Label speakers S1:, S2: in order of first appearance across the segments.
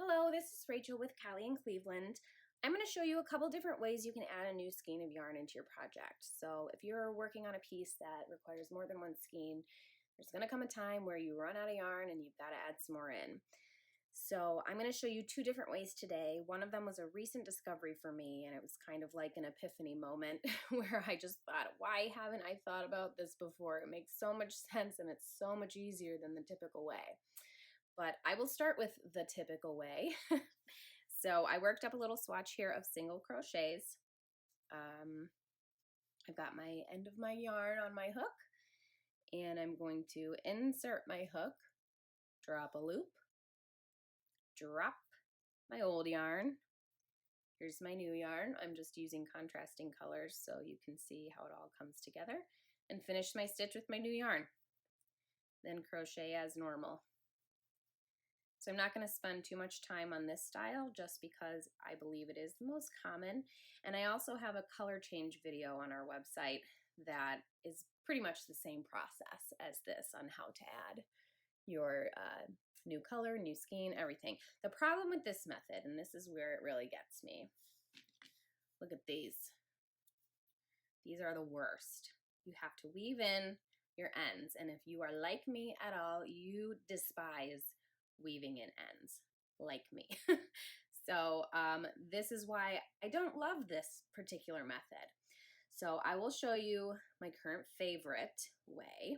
S1: Hello, this is Rachel with Cali&Cleveland. I'm going to show you a couple different ways you can add a new skein of yarn into your project. So if you're working on a piece that requires more than one skein, there's going to come a time where you run out of yarn and you've got to add some more in. So I'm going to show you two different ways today. One of them was a recent discovery for me, and it was kind of like an epiphany moment where I just thought, why haven't I thought about this before? It makes so much sense and it's so much easier than the typical way. But I will start with the typical way. So I worked up a little swatch here of single crochets. I've got my end of my yarn on my hook, and I'm going to insert my hook, drop a loop, drop my old yarn. Here's my new yarn. I'm just using contrasting colors so you can see how it all comes together, and finish my stitch with my new yarn. Then crochet as normal. So I'm not going to spend too much time on this style just because I believe it is the most common. And I also have a color change video on our website that is pretty much the same process as this on how to add your new color, new skein, everything. The problem with this method, and this is where it really gets me, look at these. These are the worst. You have to weave in your ends. And if you are like me at all, you despise weaving in ends like me. So this is why I don't love this particular method. So I will show you my current favorite way.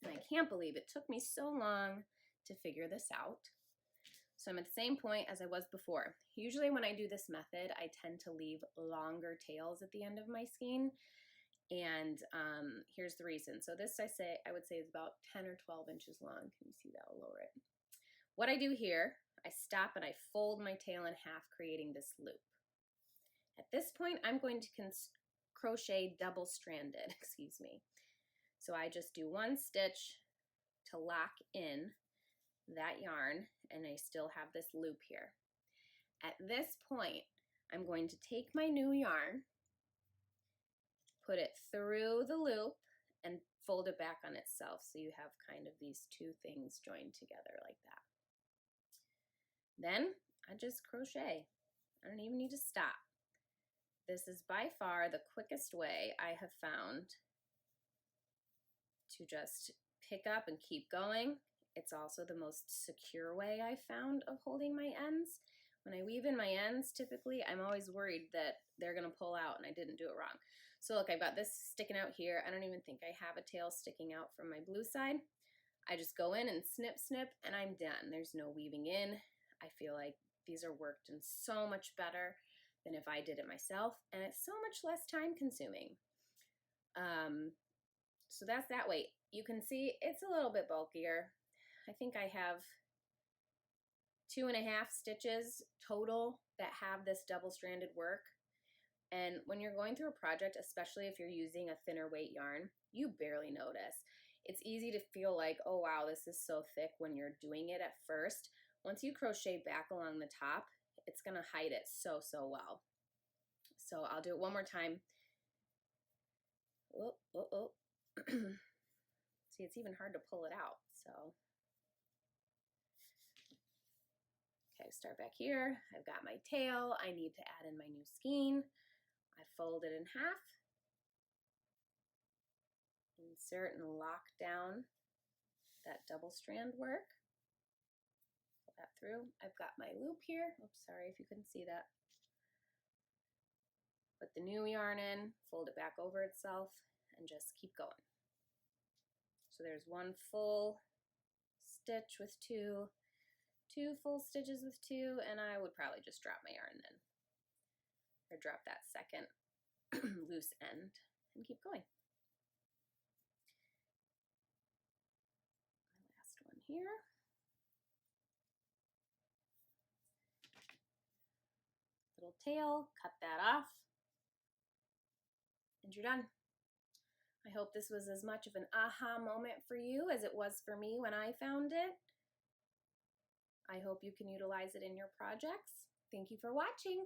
S1: And I can't believe it took me so long to figure this out. So I'm at the same point as I was before. Usually when I do this method, I tend to leave longer tails at the end of my skein. And here's the reason. So this I would say is about 10 or 12 inches long. Can you see that? I'll lower it. What I do here, I stop and I fold my tail in half, creating this loop. At this point, I'm going to crochet double-stranded, excuse me. So I just do one stitch to lock in that yarn, and I still have this loop here. At this point, I'm going to take my new yarn, put it through the loop, and fold it back on itself so you have kind of these two things joined together like that. Then I just crochet. I don't even need to stop. This is by far the quickest way I have found to just pick up and keep going. It's also the most secure way I found of holding my ends. When I weave in my ends, typically, I'm always worried that they're gonna pull out and I didn't do it wrong. So look, I've got this sticking out here. I don't even think I have a tail sticking out from my blue side. I just go in and snip, snip, and I'm done. There's no weaving in. I feel like these are worked in so much better than if I did it myself, and it's so much less time consuming. So that's that way. You can see it's a little bit bulkier. I think I have 2.5 stitches total that have this double-stranded work. And when you're going through a project, especially if you're using a thinner weight yarn, you barely notice. It's easy to feel like, oh wow, this is so thick when you're doing it at first. Once you crochet back along the top, it's going to hide it so well. So I'll do it one more time. Oh, oh, oh. See, it's even hard to pull it out. So, okay, start back here. I've got my tail. I need to add in my new skein. I fold it in half. Insert and lock down that double strand work. Pull that through. I've got my loop here. Oops, sorry if you couldn't see that. Put the new yarn in, fold it back over itself, and just keep going. So there's one full stitch with two full stitches with two, and I would probably just drop my yarn then, or drop that second loose end and keep going. My last one here. Little tail, cut that off, and you're done. I hope this was as much of an aha moment for you as it was for me when I found it. I hope you can utilize it in your projects. Thank you for watching.